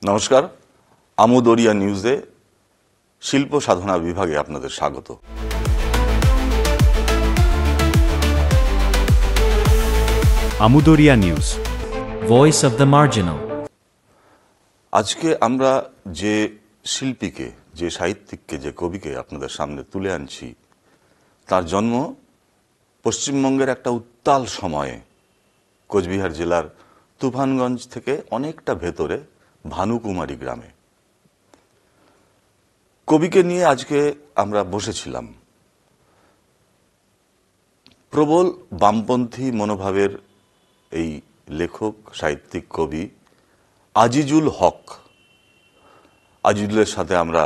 নমস্কার, আমুদরিয়া নিউজে শিল্প সাধনা বিভাগে আপনাদের স্বাগত। Amudariya news, voice of the marginal. আজকে আমরা যে শিল্পীকে, যে সাহিত্যিককে, যে কবিকে আপনাদের সামনে তুলে আনছি, তার জন্ম পশ্চিমবঙ্গের একটা উত্তাল সময়ে কোচবিহার জেলার তুফানগঞ্জ থেকে অনেকটা ভেতরে ভানুকুমারী গ্রামে। কবিকে নিয়ে আজকে আমরা বসেছিলাম। প্রবল বামপন্থী মনোভাবের এই লেখক, সাহিত্যিক, কবি আজিজুল হক। আজিজুলের সাথে আমরা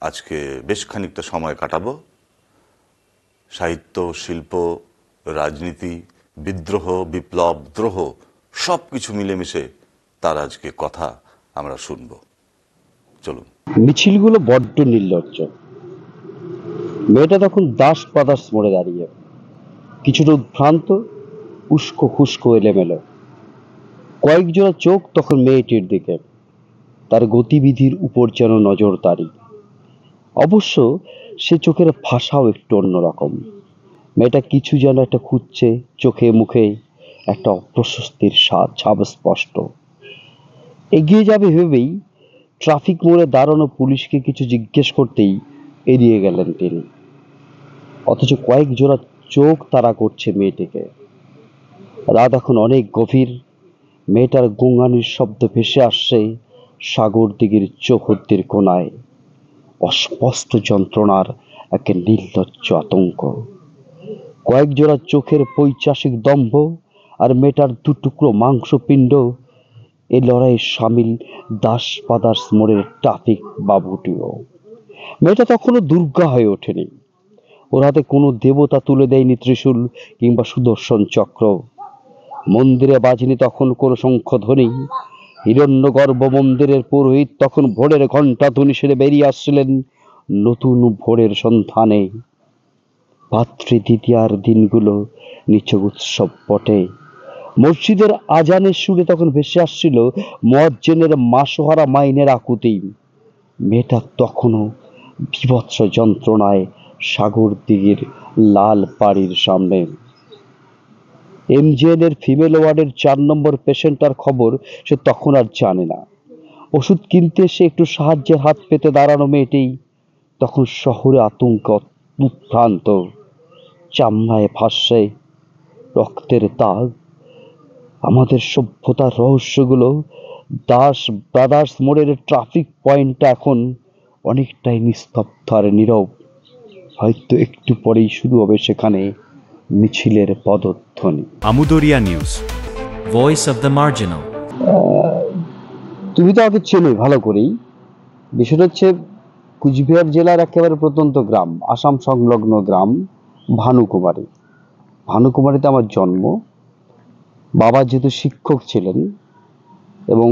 আজকে বেশ খানিকটা সময় কাটাবো। সাহিত্য, শিল্প, রাজনীতি, বিদ্রোহ, বিপ্লব, দ্রোহ সব কিছু মিলেমিশে তার আজকে কথা আমরা শুনব। চলুন। মিছিলগুলো বড্ড নির্লজ্জ। মেয়েটা তখন দাস ব্রাদার্স মোড়ে দাঁড়িয়ে, কিছুটা উদ্ভ্রান্ত, উস্কো খুস্কো এলেমেলো। কয়েক জোড়া চোখ তখন মেয়েটির দিকে, তার গতিবিধির উপর যেন নজরদারি। অবশ্য সে চোখের ভাষাও একটু অন্যরকম। মেয়েটা কিছু যেন একটা খুঁজছে, চোখে মুখে একটা অপ্রশস্তির ছাপ স্পষ্ট। এগিয়ে যাবে ভেবেই ট্রাফিক মোড়ে দাঁড়ানো পুলিশকে কিছু জিজ্ঞেস করতেই এড়িয়ে গেলেন তিনি। অথচ কয়েক জোড়া চোখ তাড়া করছে মেয়েটিকে। রাত এখন অনেক গভীর। মেয়েটার গোঙানির শব্দ ভেসে আসছে সাগর দিঘির চৌহদ্দির কোনায়। অস্পষ্ট যন্ত্রণার এক নির্লজ্জ আতঙ্ক। কয়েক জোড়া চোখের পৈশাচিক দম্ভ আর মেয়েটার দুটুকরো মাংসপিণ্ড, এ লড়াইয়ে সামিল দাস ব্রাদার্স মোড়ের ট্রাফিক বাবুটিও। মেয়েটা তখনও দুর্গা হয়ে ওঠেনি। ওর হাতে কোনো দেবতা তুলে দেয়নি ত্রিশূল কিংবা সুদর্শন চক্র। মন্দিরে বাজেনি তখন কোনো শঙ্খধ্বনি। হিরণ্যগর্ভ মন্দিরের পুরোহিত তখন ভোরের ঘণ্টা ধ্বনি সেরে বেরিয়ে আসছিলেন নতুন ভোরের সন্ধানে। ভাতৃদ্বিতীয়ার দিনগুলো নিছক উৎসব বটে। মসজিদের আজানের সুরে তখন ভেসে আসছিল মুয়াজ্জিনের মাসোহারা মাইনের আকুতি। মেয়েটা তখনও বীভৎস যন্ত্রণায় সাগর দিঘির লাল বাড়ির সামনে। এমজিএন এর ফিমেল ওয়ার্ডের 4 নম্বর পেশেন্টার খবর সে তখন আর জানে না। ওষুধ কিনতে সে একটু সাহায্যের হাত পেতে দাঁড়ানো মেয়েটি তখন শহরে আতঙ্ক উদ্ভ্রান্ত। চামড়ায় ভাসছে রক্তের দাগ। আমাদের সভ্যতার রহস্যগুলো দাস ব্রাদার্স মোড়ের ট্রাফিক পয়েন্টটা এখন অনেকটাই নিস্তব্ধ আর নীরব। হয়তো একটু পরেই শুরু হবে সেখানে মিছিলের পদধ্বনি। Amudariya news, voice of the marginal. তুমি তো আগে চেনোই ভালো করেই। বিষয়টা হচ্ছে কুচবিহার জেলার একেবারে প্রত্যন্ত গ্রাম, আসাম সংলগ্ন গ্রাম ভানুকুমারী। ভানুকুমারীতে আমার জন্ম। বাবা যেহেতু শিক্ষক ছিলেন এবং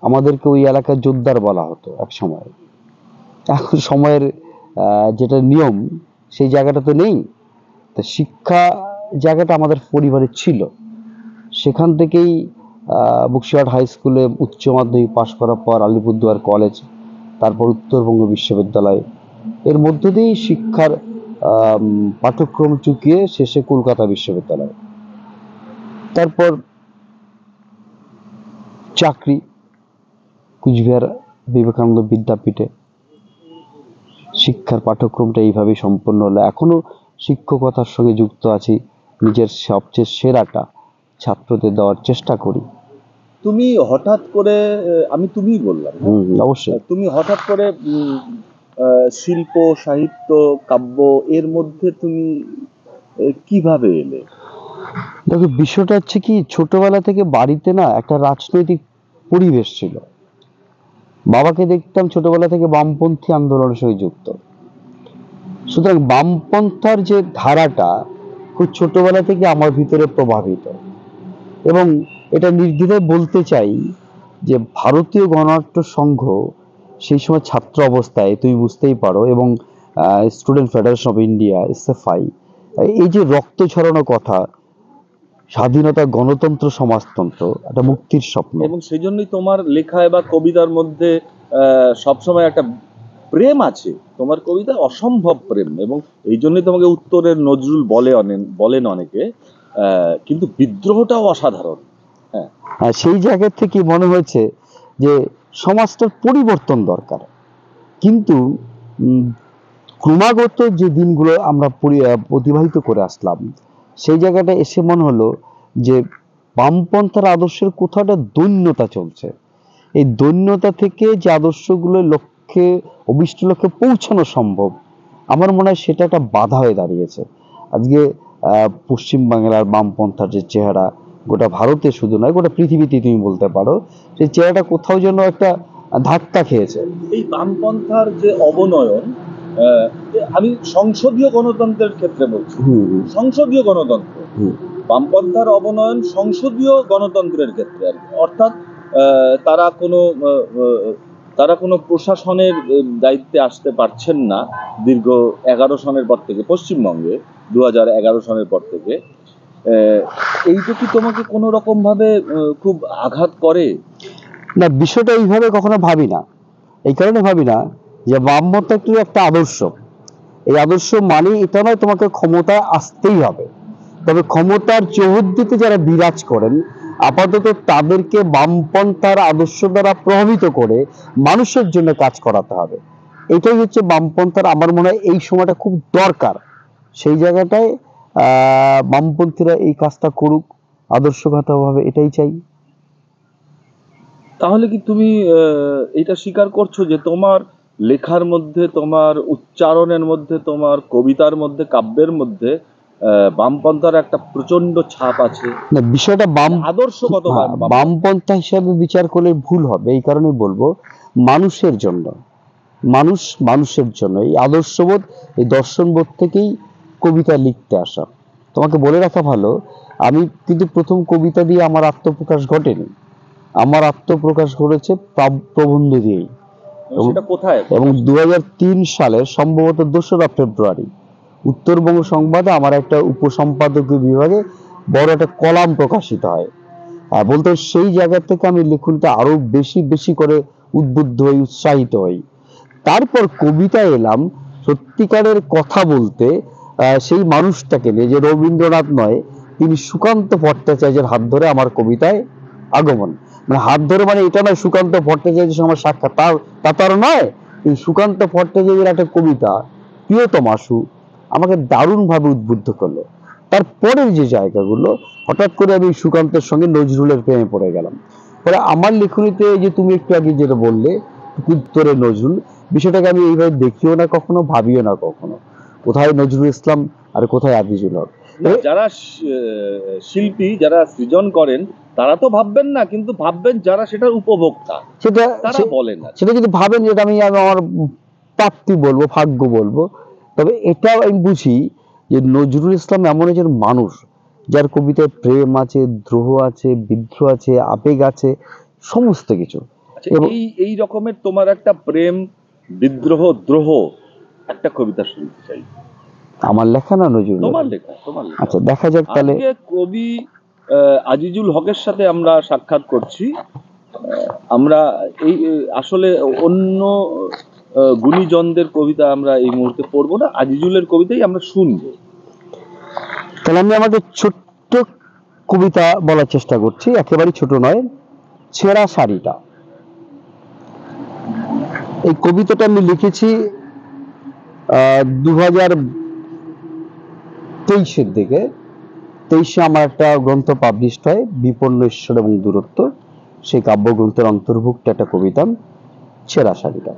আমাদেরকে ওই এলাকার জোরদার বলা হতো এক সময়। এখন সময়ের যেটা নিয়ম সেই জায়গাটা তো নেই। তা শিক্ষা জায়গাটা আমাদের পরিবারে ছিল। সেখান থেকেই বক্সিরহাট হাই স্কুলে উচ্চ মাধ্যমিক পাশ করার পর আলিপুরদুয়ার কলেজ, তারপর উত্তরবঙ্গ বিশ্ববিদ্যালয়, এর মধ্য দিয়েই শিক্ষার পাঠ্যক্রম চুকিয়ে শেষে কলকাতা বিশ্ববিদ্যালয়, তারপর চাকরি কুচবিহার বিবেকানন্দ বিদ্যাপীঠে। শিক্ষার পাঠ্যক্রমটা এইভাবেই সম্পন্ন হলো। এখনো শিক্ষকতার সঙ্গে যুক্ত আছি। নিজের সবচেয়ে সেরাটা ছাত্রদের দেওয়ার চেষ্টা করি। তুমি হঠাৎ করে, আমি তুমিই বললাম, অবশ্যই তুমি হঠাৎ করে শিল্প, সাহিত্য, কাব্য এর মধ্যে তুমি কিভাবে এলে? দেখো, বিষয়টা হচ্ছে কি, ছোটবেলা থেকে বাড়িতে না একটা রাজনৈতিক পরিবেশ ছিল। বাবাকে দেখতাম ছোটবেলা থেকে বামপন্থী আন্দোলনের সঙ্গে যুক্ত। সুতরাং বামপন্থার যে ধারাটা খুব ছোটবেলা থেকে আমার ভিতরে প্রভাবিত। এবং এটা নির্দ্বিধায় বলতে চাই যে ভারতীয় গণনাট্য সংঘ সেই সময় ছাত্র অবস্থায়, তুমি বুঝতেই পারো, এবং student federation of India, SFI, এই যে রক্ত ছড়ানো কথা, স্বাধীনতা, গণতন্ত্র, সমাজতন্ত্র, একটা মুক্তির স্বপ্ন। এবং সেই জন্যই তোমার লেখায় বা কবিতার মধ্যে সবসময় একটা প্রেম আছে। তোমার কবিতায় অসম্ভব প্রেম, এবং এই জন্যই তোমাকে উত্তরের নজরুল বলেন অনেকে। কিন্তু বিদ্রোহটাও অসাধারণ। হ্যাঁ, সেই জায়গা থেকে মনে হয়েছে যে সমাজটার পরিবর্তন দরকার। কিন্তু ক্রমাগত যে দিনগুলো আমরা অতিবাহিত করে আসলাম, সেই জায়গাটা এসে মনে হলো যে বামপন্থার আদর্শের কোথাও একটা দৈন্যতা চলছে। এই দৈন্যতা থেকে যে আদর্শগুলো লক্ষ্যে, অভিষ্ট লক্ষ্যে পৌঁছানো সম্ভব, আমার মনে হয় সেটা একটা বাধা হয়ে দাঁড়িয়েছে। আজকে পশ্চিমবাংলার বামপন্থার যে চেহারা, গোটা ভারতে শুধু নয়, গোটা পৃথিবীতে তুমি বলতে পারো, সেই চেহারাটা কোথাও যেন একটা ধাক্কা খেয়েছে। এই বামপন্থার যে অবনয়ন, আমি সংসদীয় গণতন্ত্রের ক্ষেত্রে বলছি, সংসদীয় গণতন্ত্র, বামপন্থার অবনয়ন সংসদীয় গণতন্ত্রের ক্ষেত্রে আর কি। অর্থাৎ তারা কোনো তারা কোনো প্রশাসনের দায়িত্বে আসতে পারছেন না দীর্ঘ 11 সনের পর থেকে, পশ্চিমবঙ্গে 2011 সনের পর থেকে। এইটা কি তোমাকে কোনো রকম ভাবে খুব আঘাত করে? না, বিষয়টা এইভাবে কখনো ভাবি না। এই কারণে ভাবি না যে বামপন্থা একটা আদর্শ। এই আদর্শ মানে এটা নয় তোমাকে ক্ষমতায় আসতেই হবে, তবে ক্ষমতার চৌহদ্দিতে যারা বিরাজ করেন আপাতত তাদেরকে বামপন্থার আদর্শ দ্বারা প্রভাবিত করে মানুষের জন্য কাজ করাতে হবে। এটাই হচ্ছে বামপন্থার, আমার মনে হয় এই সময়টা খুব দরকার। সেই জায়গাটায় বামপন্থীরা এই কাজটা করুক আদর্শগতভাবে, এটাই চাই। তাহলে কি তুমি এটা স্বীকার করছো যে তোমার লেখার মধ্যে, তোমার উচ্চারণের মধ্যে, তোমার কবিতার মধ্যে, কাব্যের মধ্যে বামপন্থার একটা প্রচন্ড ছাপ আছে? না, বিষয়টা আদর্শগত বামপন্থা হিসাবে বিচার করলে ভুল হবে। এই কারণে বলবো, মানুষের জন্য, মানুষের জন্য এই আদর্শবোধ, এই দর্শনবোধ থেকেই কবিতা লিখতে আসা। তোমাকে বলে রাখা ভালো, আমি কিন্তু প্রথম কবিতা দিয়ে আমার আত্মপ্রকাশ ঘটেনি। আমার আত্মপ্রকাশ ঘটেছে প্রবন্ধ দিয়েই। সেটা কোথায়? এবং 2003 সালের সম্ভবত 2রা ফেব্রুয়ারি উত্তরবঙ্গ সংবাদে আমার একটা উপসম্পাদকীয় বিভাগে বড় একটা কলাম প্রকাশিত হয়। বলতে সেই জায়গা থেকে আমি লেখনটা আরো বেশি বেশি করে উদ্বুদ্ধ হই, উৎসাহিত হই। তারপর কবিতায় এলাম সত্যিকারের কথা বলতে, সেই মানুষটাকে নিয়ে, যে রবীন্দ্রনাথ নয়, তিনি সুকান্ত ভট্টাচার্যের হাত ধরে আমার কবিতায় আগমন। মানে হাত ধরে মানে এটা নয় সুকান্ত ভট্টাচার্যের সঙ্গে আমার সাক্ষাৎ, তা তো আর নয়। এই সুকান্ত ভট্টাচার্যের একটা কবিতা প্রিয়তমাশু আমাকে দারুণভাবে উদ্বুদ্ধ করলো। তারপরের যে জায়গাগুলো, হঠাৎ করে আমি সুকান্তের সঙ্গে নজরুলের প্রেমে পড়ে গেলাম। ফলে আমার লেখনীতে, যে তুমি একটু আগে যেটা বললে উত্তরে নজরুল, বিষয়টাকে আমি এইভাবে দেখিও না কখনো, ভাবিও না কখনো, কোথায় নজরুল ইসলাম আর কোথায় আজিজুল হক। যারা শিল্পী, যারা সৃজন করেন, তারা তো ভাববেন না, কিন্তু ভাববেন যারা সেটার উপভোক্তা, সেটা তারা বলেন না। সেটা যদি ভাবেন যেটা আমি আমার প্রাপ্তি বলবো, ভাগ্য বলবো, তবে এটাও আমি বুঝি যে নজরুল ইসলাম এমন একজন মানুষ যার কবিতায় প্রেম আছে, দ্রোহ আছে, বিদ্রোহ আছে, আবেগ আছে, সমস্ত কিছু। এই রকমের তোমার একটা প্রেম, বিদ্রোহ, দ্রোহ একটা কবিতা শুনতে চাই। আমার লেখা না নজরুল? তোমার লেখা। আচ্ছা, দেখা যাক তাহলে। কবি আজিজুল হকের সাথে আমরা সাক্ষাৎ করছি। আমরা এই আসলে অন্য গুণীজনদের কবিতা আমরা এই মুহূর্তে পড়বো না, আজিজুলের কবিতাই আমরা শুনবো। তাহলে আমি আমাদের ছোট্ট কবিতা বলার চেষ্টা করছি, একেবারে ছোট নয়। ছেঁড়া শাড়িটা, এই কবিতাটা আমি লিখেছি 2023-এর দিকে। 23-এ আমার একটা গ্রন্থ পাবলিশড হয়, বিপন্ন ঈশ্বর এবং দূরত্ব। সেই কাব্যগ্রন্থের অন্তর্ভুক্ত একটা কবিতা ছেঁড়া শাড়িটা।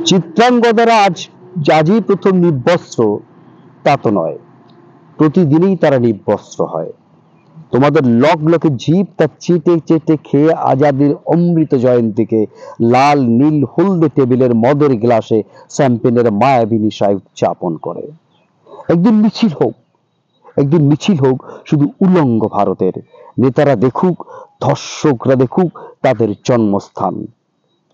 চিত্রাঙ্গদারা আজই প্রথম নির্বস্ত্র তা তো নয়, প্রতিদিনই তারা নির্বস্ত্র হয়। তোমাদের লকলকে জীব তা চেটে চেটে খেয়ে আজাদির অমৃত জয়ন্তীকে লাল নীল হলদে টেবিলের মদের গ্লাসে শ্যাম্পেনের মায়াবী নিশায় উদযাপন করে। একদিন মিছিল হোক শুধু উলঙ্গ ভারতের, নেতারা দেখুক, ধর্ষকরা দেখুক তাদের জন্মস্থান।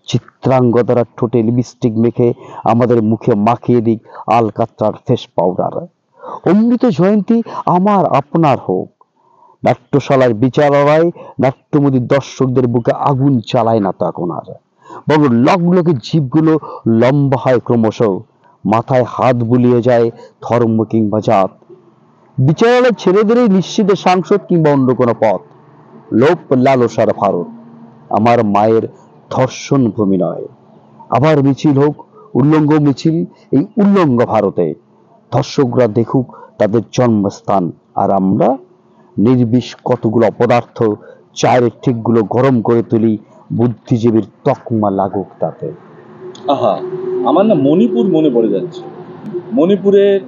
চিত্রাঙ্গদারা ঠোঁটে লিপস্টিক মেখে আমাদের মুখে মাখিয়ে দিক আলকাত্রার ফেস পাউডার। অমৃত জয়ন্তী আমার আপনার হোক, নাট্যশালার বিচারালয় নাট্যমোদীর দর্শকদের বুকে আগুন চালায় না তো এখন আর, বরং লকলকে জীবগুলো লম্বা হয় ক্রমশ, মাথায় হাত বুলিয়ে যায় ধর্ম কিংবা জাত। বিচারালয় ছেলেদেরই নিশ্চিত সাংসদ কিংবা অন্য কোনো পথ। লোভ লালসার ভারত আমার মায়ের ধর্ষণ ভূমি নয়। আবার মিছিল হোক উল্লঙ্গ মিছিল এই উল্লঙ্গ ভারতে, ধর্ষকরা দেখুক তাদের জন্মস্থান, আর আমরা নির্বিষ কতগুলো অপদার্থ চায়ের ঠিকগুলো গরম করে তুলি, বুদ্ধিজীবীর তকমা লাগুক তাতে। আহা, আমার না মণিপুর মনে পড়ে যাচ্ছে। মণিপুরের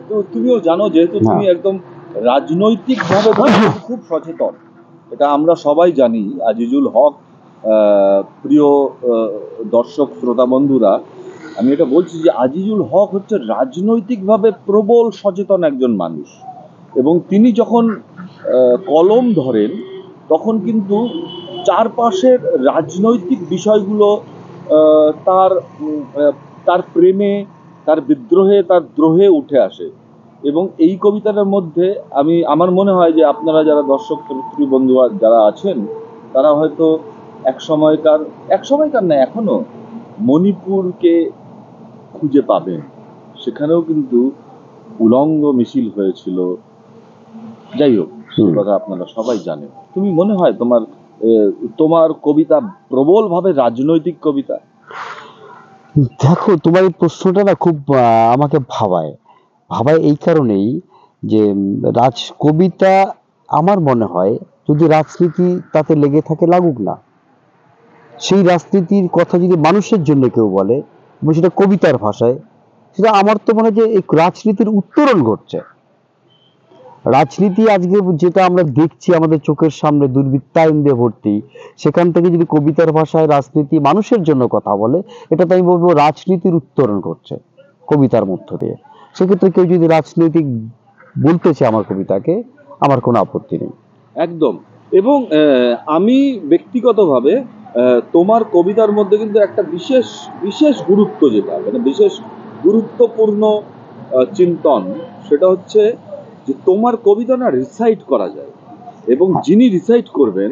তো তুমিও জানো, যেহেতু তুমি একদম রাজনৈতিকভাবে খুব সচেতন, এটা আমরা সবাই জানি। আজিজুল হক, প্রিয় দর্শক শ্রোতা বন্ধুরা, আমি এটা বলছি যে আজিজুল হক হচ্ছে রাজনৈতিকভাবে প্রবল সচেতন একজন মানুষ, এবং তিনি যখন কলম ধরেন তখন কিন্তু চারপাশের রাজনৈতিক বিষয়গুলো তার তার প্রেমে, তার বিদ্রোহে, তার দ্রোহে উঠে আসে। এবং এই কবিতাটার মধ্যে আমার মনে হয় যে আপনারা যারা দর্শক শ্রোতৃ বন্ধু যারা আছেন, তারা হয়তো এক সময়কার না, এখনো মণিপুরকে খুঁজে পাবেন। সেখানেও কিন্তু উলঙ্গ মিছিল হয়েছিল। যাই হোক, সে কথা আপনারা সবাই জানেন। তুমি মনে হয় তোমার কবিতা প্রবলভাবে রাজনৈতিক কবিতা? দেখো, তোমার এই প্রশ্নটা না খুব আমাকে ভাবায় এই কারণেই যে কবিতা আমার মনে হয় যদি রাজনীতি তাতে লেগে থাকে, লাগুক না। সেই রাজনীতির কথা যদি মানুষের জন্য কেউ বলে এবং সেটা কবিতার ভাষায়, সেটা আমার তো মনে হয় যে এই রাজনীতির উত্তরণ ঘটছে। রাজনীতি আজকে যেটা আমরা দেখছি আমাদের চোখের সামনে দুর্বৃত্তায়ন দিয়ে ভর্তি, সেখান থেকে যদি কবিতার ভাষায় রাজনীতি মানুষের জন্য কথা বলে, এটা তো আমি বলবো রাজনীতির উত্তরণ ঘটছে কবিতার মধ্য দিয়ে। সেক্ষেত্রে কেউ যদি রাজনৈতিক বলতেছে আমার কবিতাকে, আমার কোনো আপত্তি নেই। একদম। এবং আমি ব্যক্তিগতভাবে তোমার কবিতার মধ্যে কিন্তু একটা বিশেষ গুরুত্ব, যেটা মানে বিশেষ গুরুত্বপূর্ণ চিন্তন, সেটা হচ্ছে যে তোমার কবিতা না রিসাইট করা যায়, এবং যিনি রিসাইট করবেন,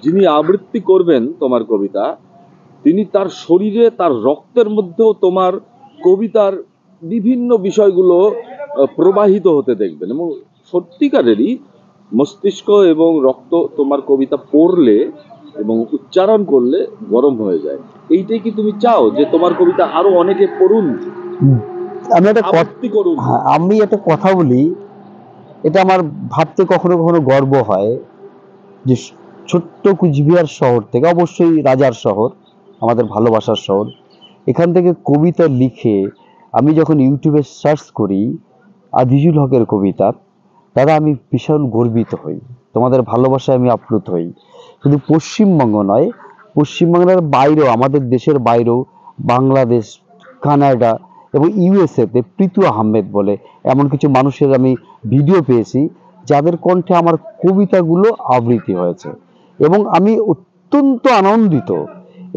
যিনি আবৃত্তি করবেন তোমার কবিতা, তিনি তার শরীরে, তার রক্তের মধ্যেও তোমার কবিতার বিভিন্ন বিষয়গুলো প্রবাহিত হতে দেখবেন, এবং সত্যিকারেরই মস্তিষ্ক এবং রক্ত তোমার কবিতা পড়লে এবং উচ্চারণ করলে গরম হয়ে যায়। এইটাই কি তুমি চাও যে তোমার কবিতা আরো অনেকে পড়ুন, আমি একটা কথা বলি, এটা আমার ভাবতে কখনো কখনো গর্ব হয় যে ছোট্ট কুচবিহার শহর থেকে, অবশ্যই রাজার শহর, আমাদের ভালোবাসার শহর, এখান থেকে কবিতা লিখে আমি যখন ইউটিউবে সার্চ করি আজিজুল হকের কবিতা, দাদা আমি ভীষণ গর্বিত হই, তোমাদের ভালোবাসায় আমি আপ্লুত হই। শুধু পশ্চিমবঙ্গ নয়, পশ্চিমবাংলার বাইরেও, আমাদের দেশের বাইরেও, বাংলাদেশ, কানাডা এবং ইউএসএতে প্রীতু আহমেদ বলে এমন কিছু মানুষের আমি ভিডিও পেয়েছি যাদের কণ্ঠে আমার কবিতাগুলো আবৃত্তি হয়েছে, এবং আমি অত্যন্ত আনন্দিত।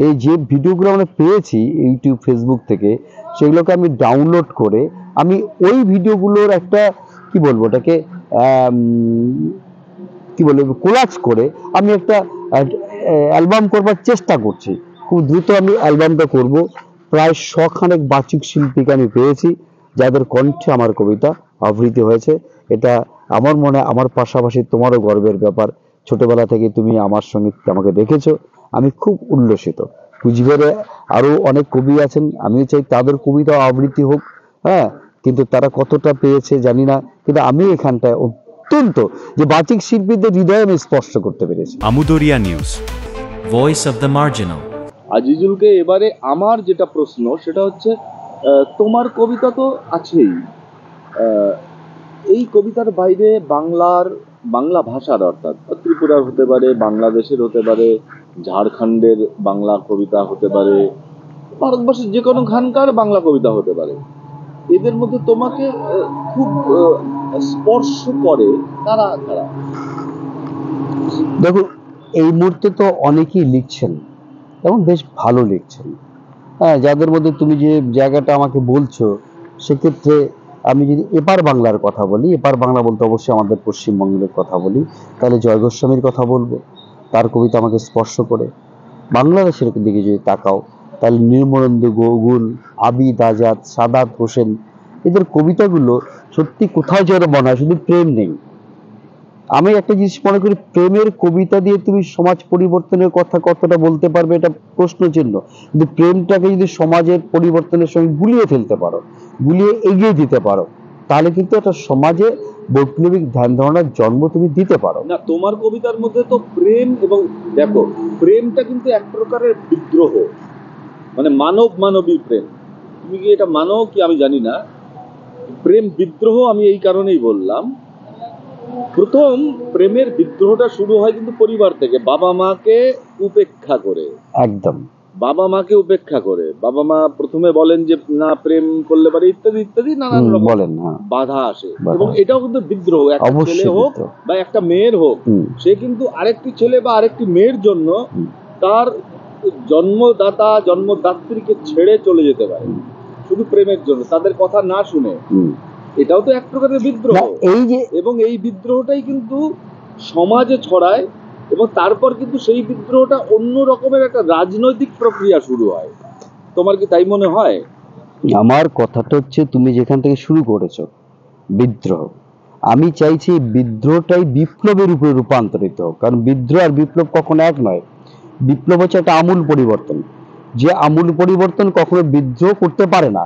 এই যে ভিডিওগুলো আমরা পেয়েছি ইউটিউব, ফেসবুক থেকে, সেগুলোকে আমি ডাউনলোড করে আমি ওই ভিডিওগুলোর একটা কি বলবো ওটাকে কোলাজ করে আমি একটা অ্যালবাম করবার চেষ্টা করছি। খুব দ্রুত আমি অ্যালবামটা করব। প্রায় 100 খানেক বাচিক শিল্পীকে আমি পেয়েছি যাদের কণ্ঠে আমার কবিতা আবৃত্তি হয়েছে। এটা আমার মনে, আমার পাশাপাশি তোমারও গর্বের ব্যাপার। ছোটবেলা থেকে তুমি আমার সঙ্গে আমাকে দেখেছো, আমি খুব উল্লসিত। কুচবিহারে আরো অনেক কবি আছেন, আমিও চাই তাদের কবিতাও আবৃত্তি হোক, হ্যাঁ, কিন্তু তারা কতটা পেয়েছে জানি না, কিন্তু আমি এখানটায় অত্যন্ত যে বাচিক শিল্পীদের হৃদয়ে আমি স্পর্শ করতে পেরেছি। Amudariya news, voice of the marginal. আজিজুলকে এবারে আমার যেটা প্রশ্ন, সেটা হচ্ছে তোমার কবিতা তো আছেই, এই কবিতার বাইরে বাংলা ভাষার, অর্থাৎ ত্রিপুরার হতে পারে, বাংলাদেশের হতে পারে, ঝাড়খণ্ডের বাংলা কবিতা হতে পারে, ভারতবর্ষের যে কোনো খানকার বাংলা কবিতা হতে পারে, এদের মধ্যে তোমাকে খুব স্পর্শ করে কারা? দেখো, এই মুহূর্তে তো অনেকেই লিখছেন এবং বেশ ভালো লিখছেন, হ্যাঁ, যাদের মধ্যে তুমি যে জায়গাটা আমাকে বলছো, সেক্ষেত্রে আমি যদি এপার বাংলার কথা বলি, এপার বাংলা বলতে অবশ্যই আমাদের পশ্চিমবঙ্গের কথা বলি, তাহলে জয় গোস্বামীর কথা বলবো। তার কবিতা আমাকে স্পর্শ করে। বাংলাদেশের দিকে যদি তাকাও, তাহলে নির্মলেন্দু গুল, আবিদ আজাদ, সাদাত হোসেন, এদের কবিতাগুলো সত্যি কোথাও যেন মনে হয় শুধু প্রেম নেই। আমি একটা জিনিস মনে করি, প্রেমের কবিতা দিয়ে তুমি সমাজ পরিবর্তনের কথা কতটা বলতে পারবে এটা প্রশ্ন চিহ্ন, কিন্তু প্রেমটাকে যদি সমাজের পরিবর্তনের সঙ্গে গুলিয়ে ফেলতে পারো, গুলিয়ে এগিয়ে দিতে পারো, তাহলে কিন্তু একটা সমাজে বৈপ্লবিক ধ্যান ধারণার জন্ম তুমি দিতে পারো। না, তোমার কবিতার মধ্যে তো প্রেম, এবং দেখো প্রেমটা কিন্তু এক প্রকারের বিদ্রোহ, মানে মানবী প্রেম। তুমি কি এটা মানো কি আমি জানি না, প্রেম বিদ্রোহ আমি এই কারণেই বললাম। প্রথম প্রেমের বিদ্রোহটা শুরু হয় কিন্তু পরিবার থেকে, বাবা মাকে উপেক্ষা করে। একদম, বাবা মাকে উপেক্ষা করে বাবা মা প্রথমে বলেন যে না প্রেম করলে পারে, ইত্যাদি ইত্যাদি নানান রকম বলেন, হ্যাঁ, বাধা আসে, বাধা এবং আসে। এটাও কিন্তু বিদ্রোহ। একটা অবশ্যই ছেলে হোক বিদ্রোহ। বা একটা মেয়ের হোক, সে কিন্তু আরেকটি ছেলে বা আরেকটি মেয়ের জন্য তার জন্মদাত্রীকে ছেড়ে চলে যেতে পারে শুধু প্রেমের জন্য, তাদের কথা না শুনে। এটাও তো এক প্রকারের বিদ্রোহ। এই যে, এবং এই বিদ্রোহটাই কিন্তু সমাজে ছড়ায়, এবং তারপর কিন্তু সেই বিদ্রোহটা অন্য রকমের একটা রাজনৈতিক প্রক্রিয়া শুরু হয়। তোমার কি তাই মনে হয়? আমার কথাটা হচ্ছে, তুমি যেখান থেকে শুরু করেছো বিদ্রোহ, আমি চাইছি এই বিদ্রোহটাই বিপ্লবের উপরে রূপান্তরিত হোক। কারণ বিদ্রোহ আর বিপ্লব কখনো এক নয়। বিপ্লব হচ্ছে একটা আমূল পরিবর্তন, যে আমূল পরিবর্তন কখনো বিদ্রোহ করতে পারে না।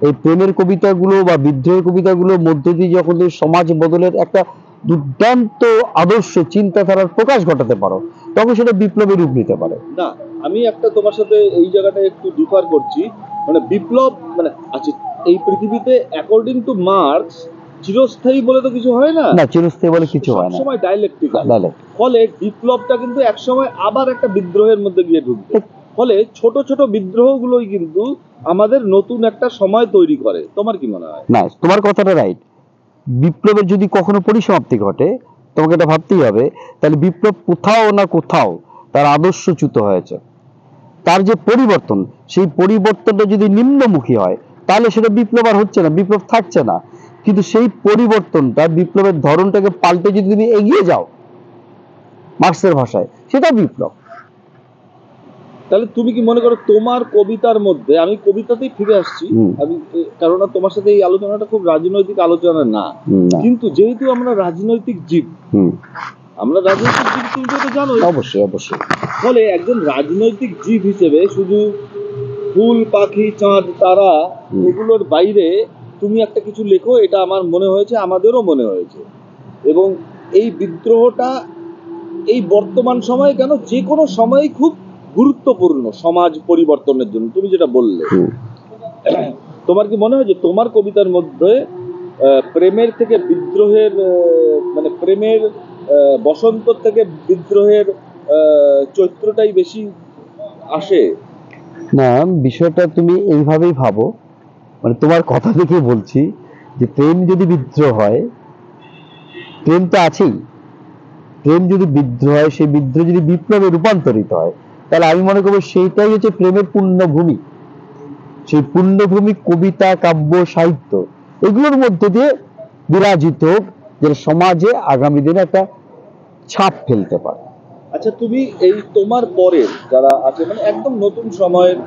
এই প্রেমের কবিতাগুলো বা বিদ্রোহের কবিতাগুলোর মধ্য দিয়ে যখন তুমি সমাজ বদলের একটা দুর্দান্ত আদর্শ চিন্তাধারার প্রকাশ ঘটাতে পারো, তখন সেটা বিপ্লবের রূপ নিতে পারে। না, আমি একটা তোমার সাথে এই জায়গাটা একটু ডিফার করছি। মানে বিপ্লব মানে আচ্ছা, এই পৃথিবীতে অ্যাকর্ডিং টু মার্কস চিরস্থায়ী বলে তো কিছু হয় না। না, চিরস্থায়ী বলে কিছু হয় না, সবসময় ডাইলেকট্রিক্যাল। ডাইলেক্ট। ফলে বিপ্লবটা কিন্তু একসময় আবার একটা বিদ্রোহের মধ্যে গিয়ে ঢুকবে। ফলে ছোট ছোট বিদ্রোহগুলোই কিন্তু আমাদের নতুন একটা সময় তৈরি করে। তোমার কি মনে হয়? না, তোমার কথাটা রাইট। বিপ্লবের যদি কখনো পরিসমাপ্তি ঘটে, তোমাকে এটা ভাবতেই হবে, তাহলে বিপ্লব কোথাও না কোথাও তার আদর্শচ্যুত হয়েছে। তার যে পরিবর্তন, সেই পরিবর্তনটা যদি নিম্নমুখী হয়, তাহলে সেটা বিপ্লব আর হচ্ছে না, বিপ্লব থাকছে না। কিন্তু সেই পরিবর্তনটা, বিপ্লবের ধরনটাকে পাল্টে যদি তুমি এগিয়ে যাও, মার্ক্সের ভাষায়, সেটা বিপ্লব। তাহলে তুমি কি মনে করো তোমার কবিতার মধ্যে, আমি কবিতাতেই ফিরে আসছি, আমি কারণ তোমার সাথে এই আলোচনাটা খুব রাজনৈতিক আলোচনা না, কিন্তু যেহেতু আমরা রাজনৈতিক জীব, তুমি তো জানো। অবশ্যই অবশ্যই। ফলে একজন রাজনৈতিক জীব হিসেবে শুধু ফুল, পাখি, চাঁদ, তারা, এগুলোর বাইরে তুমি একটা কিছু লেখো, এটা আমার মনে হয়েছে, আমাদেরও মনে হয়েছে। এবং এই বিদ্রোহটা এই বর্তমান সময়ে কেন, যে কোনো সময় খুব গুরুত্বপূর্ণ সমাজ পরিবর্তনের জন্য। তুমি যেটা বললে, তোমার কি মনে হয় যে তোমার কবিতার মধ্যে প্রেমের থেকে বিদ্রোহের, মানে প্রেমের বসন্ত থেকে বিদ্রোহের চৈত্রটাই বেশি আসে? না, বিষয়টা তুমি এইভাবেই ভাবো, মানে তোমার কথা থেকে বলছি যে প্রেম যদি বিদ্রোহ হয়, প্রেম তো আছেই, প্রেম যদি বিদ্রোহ হয়, সেই বিদ্রোহ যদি বিপ্লবে রূপান্তরিত হয়, তাহলে আমি মনে করবো সেইটাই হচ্ছে প্রেমের পূর্ণভূমি। সেই পূর্ণভূমি কবিতা, কাব্য, সাহিত্য, এগুলোর মধ্যে দিয়ে বিরাজিত হোক, যে সমাজে আগামী দিনে একটা ছাপ ফেলতে পারে। আচ্ছা, তুমি এই তোমার পরে যারা আছে, মানে একদম নতুন সময়ের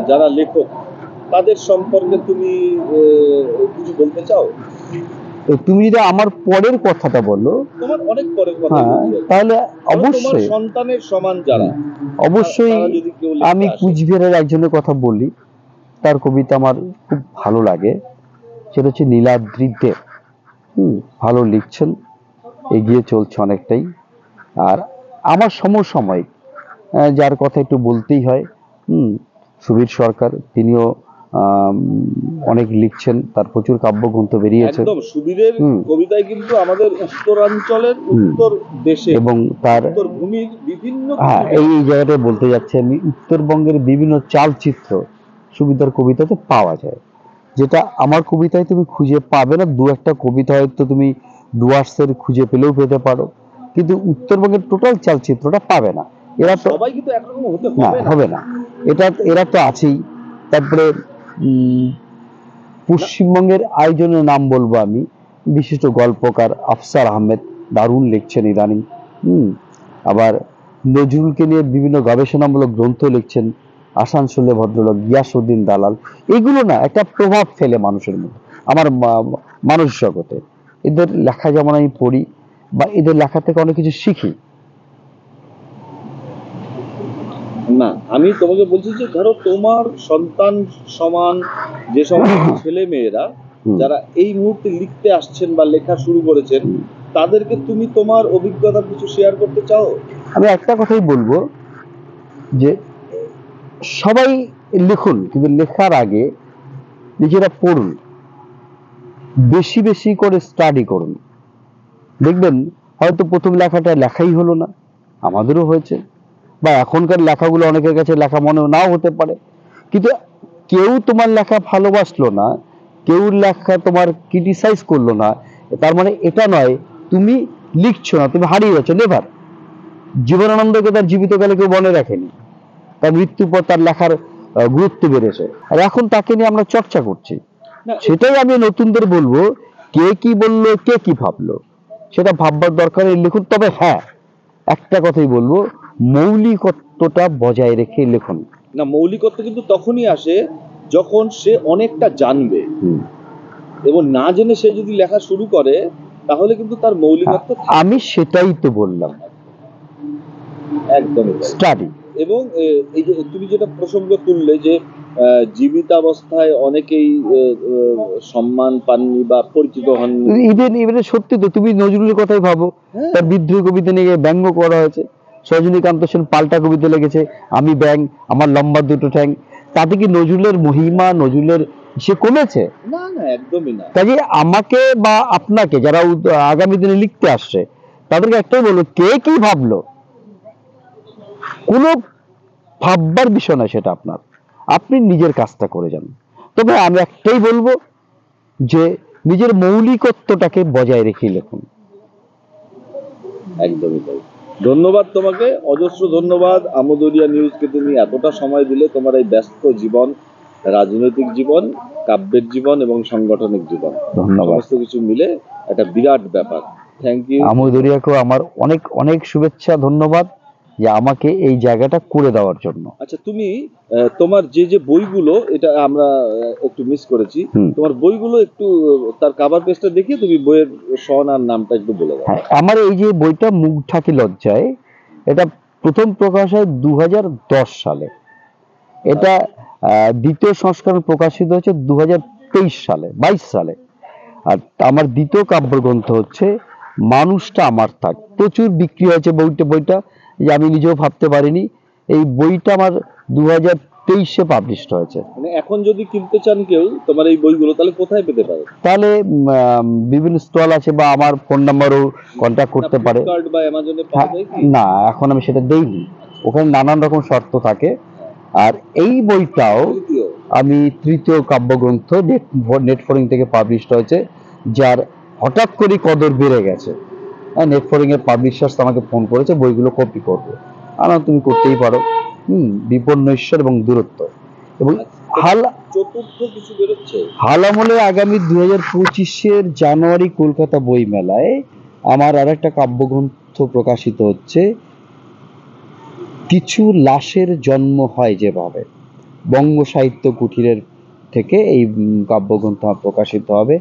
যারা লেখক, তাদের সম্পর্কে তুমি কিছু বলতে চাও? তুমি যদি আমার পরের কথাটা বলো, তোমার অনেক পরের কথা, তাহলে অবশ্যই সন্তানের সমান যারা, অবশ্যই আমি কুচবিহারের একজনের কথা বলি, তার কবিতা আমার খুব ভালো লাগে, সেটা হচ্ছে নীলাদ্রি দেব। ভালো লিখছেন, এগিয়ে চলছে অনেকটাই। আর আমার সমসাময়িক যার কথা একটু বলতেই হয়, সুবীর সরকার, তিনিও অনেক লিখছেন, তার প্রচুর কাব্যগ্রন্থ বেরিয়েছে। একদম সুবীরের কবিতায় কিন্তু আমাদের উত্তরাঞ্চলের, উত্তর দেশে এবং তার ভূমির বিভিন্ন, এই জায়গাটা বলতে যাচ্ছি আমি, উত্তরবঙ্গের বিভিন্ন চালচিত্র সুবিধার কবিতাতে পাওয়া যায়, যেটা আমার কবিতায় তুমি খুঁজে পাবে না। দু একটা কবিতা হয়তো তুমি ডুয়ার্সের খুঁজে পেলেও পেতে পারো, কিন্তু উত্তরবঙ্গের টোটাল চালচিত্রটা পাবে না। এরা তো সবাই কিন্তু একরকম হবে না, এটা এরা তো আছেই। তারপরে পশ্চিমবঙ্গের আয়োজনের নাম বলবো আমি, বিশিষ্ট গল্পকার আফসার আহমেদ, দারুণ লিখছেন ইদানিং। আবার নজরুলকে নিয়ে বিভিন্ন গবেষণামূলক গ্রন্থ লিখছেন আসানসোলে ভদ্রলোক গিয়াসউদ্দিন দালাল। এগুলো না একটা প্রভাব ফেলে মানুষের মধ্যে, আমার মানুষ জগতে। এদের লেখা যেমন আমি পড়ি বা এদের লেখা থেকে অনেক কিছু শিখি। না, আমি তোমাকে বলছি যে ধরো তোমার সন্তান সমান যে সমস্ত ছেলে মেয়েরা যারা এই মুহূর্তে লিখতে আসছেন বা লেখা শুরু করেছেন, তাদেরকে তুমি তোমার অভিজ্ঞতা কিছু শেয়ার করতে চাও? আমি একটা কথাই বলবো যে সবাই লিখুন, কিন্তু লেখার আগে নিজেরা পড়ুন, বেশি বেশি করে স্টাডি করুন। দেখবেন হয়তো প্রথম লেখাটা লেখাই হলো না, আমাদেরও হয়েছে, বা এখনকার লেখাগুলো অনেকের কাছে লেখা মনেও নাও হতে পারে, কিন্তু কেউ তোমার লেখা ভালোবাসলো না, কেউ লেখা তোমার ক্রিটিসাইজ করলো না, তার মানে এটা নয় তুমি লিখছো না, তুমি হারিয়ে যাচ্ছ। নেভার। জীবনানন্দকে তার জীবিতকালে কেউ মনে রাখেনি, তার মৃত্যুর পর তার লেখার গুরুত্ব বেড়েছে, আর এখন তাকে নিয়ে আমরা চর্চা করছি। সেটাই আমি নতুনদের বলবো, কে কি বললো, কে কি ভাবলো, সেটা ভাববার দরকার নেই, লিখুন। তবে হ্যাঁ, একটা কথাই বলবো, মৌলিকত্বটা বজায় রেখে লিখুন। না, মৌলিকত্ব কিন্তু তখনই আসে যখন সে অনেকটা জানবে, এবং না জেনে সে যদি লেখা শুরু করে তাহলে কিন্তু তার মৌলিকত্ব আমি সেটাই তো বললাম, একদমই স্টাডি। এবং এই যে তুমি যেটা প্রসঙ্গ তুললে যে জীবিতাবস্থায় অনেকেই সম্মান পাননি বা পরিচিত হননি, ইভেন সত্যি তো, তুমি নজরুলের কথাই ভাবো, তার বিদ্রোহী কবিতা নিয়ে ব্যঙ্গ করা হয়েছে, সজনীকান্ত সেন পাল্টা কবিতা লিখেছে আমি ব্যাং, আমার লম্বা দুটো ঠ্যাং। তাতে কি নজরুলের মহিমা, নজরুলের সে কমেছে? না না, একদমই না। কাজে আমাকে বা আপনাকে যারা আগামী দিনে লিখতে আসছে তাদেরকে একটাই বলবো, কে কি ভাবলো কোনো ভাববার বিষয় না, সেটা আপনার, আপনি নিজের কাজটা করে যান। তবে আমি একটাই বলবো যে নিজের মৌলিকত্বটাকে বজায় রেখে লিখুন। একদমই তাই। ধন্যবাদ তোমাকে, অজস্র ধন্যবাদ। আমোদরিয়া নিউজকে তুমি এতটা সময় দিলে, তোমার এই ব্যস্ত জীবন, রাজনৈতিক জীবন, কাব্যের জীবন এবং সাংগঠনিক জীবন, ধন্যবাদ, সমস্ত কিছু মিলে একটা বিরাট ব্যাপার। Thank you. আমোদরিয়াকেও আমার অনেক অনেক শুভেচ্ছা, ধন্যবাদ যে আমাকে এই জায়গাটা করে দেওয়ার জন্য। আচ্ছা, তুমি তোমার যে যে বইগুলো, এটা আমরা একটু মিস করেছি, তোমার বইগুলো একটু তার কভার পেজটা দেখিয়ে তুমি বইয়ের সন আর নামটা একটু বলে দাও। হ্যাঁ, আমার এই যে বইটা মুখ ঢাকি লজ্জায়, এটা প্রথম প্রকাশ হয় 2010 সালে, এটা দ্বিতীয় সংস্করণ প্রকাশিত হচ্ছে 2023 সালে, 22 সালে। আর আমার দ্বিতীয় কাব্যগ্রন্থ হচ্ছে মানুষটা আমার থাক, প্রচুর বিক্রি হয়েছে বইটা, যে আমি নিজেও ভাবতে পারিনি। এই বইটা আমার 2023-এ পাবলিশড হয়েছে। মানে এখন যদি কিনতে চান কেউ তোমার এই বইগুলো, তাহলে কোথায় পেতে পারে? তাহলে বিভিন্ন স্টল আছে, বা আমার ফোন নাম্বারও কন্ট্যাক্ট করতে পারে। ফ্লিপকার্ট বা অ্যামাজনে পাওয়া যায় কি? না, এখন আমি সেটা দেইনি, ওখানে নানান রকম শর্ত থাকে। আর এই বইটাও আমি তৃতীয় কাব্যগ্রন্থ, নেটফোরিং থেকে পাবলিশড হয়েছে, যার হঠাৎ করে কদর বেড়ে গেছে। নেটফোরিং এর পাবলিশার্স আমাকে ফোন করেছে বইগুলো কপি করবে, তুমি করতেই পারো। বিপন্নৈশ্বর এবং দূরত্ব এবং চতুর্থ কিছু বেরোচ্ছে হাল আমলে আগামী 2025-এর জানুয়ারি কলকাতা বই মেলায় আমার আর একটা কাব্যগ্রন্থ প্রকাশিত হচ্ছে, কিছু লাশের জন্ম হয় যেভাবে, বঙ্গ সাহিত্য কুঠিরের থেকে এই কাব্যগ্রন্থ প্রকাশিত হবে।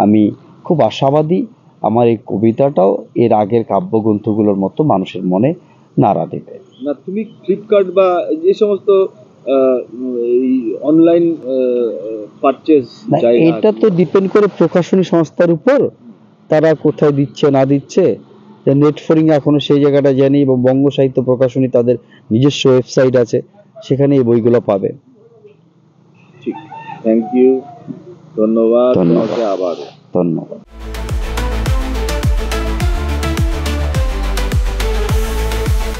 আমি খুব আশাবাদী আমার এই কবিতাটাও এর আগের কাব্যগ্রন্থগুলোর মতো মানুষের মনে নাড়া দেবে। না, তুমি ফ্লিপকার্ট বা যে সমস্ত এই অনলাইন পারচেজ, এটা তো ডিপেন্ড করে প্রকাশনী সংস্থার উপর, তারা কোথায় দিচ্ছে না দিচ্ছে। নেটফোরিং এখনো সেই জায়গাটা জানি, এবং বঙ্গ সাহিত্য প্রকাশনী তাদের নিজস্ব ওয়েবসাইট আছে, সেখানে এই বইগুলো পাবে। ঠিক, থ্যাংক ইউ, ধন্যবাদ তোমাকে আবার। ধন্যবাদ।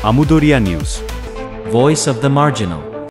Amudoria News, Voice of the Marginal.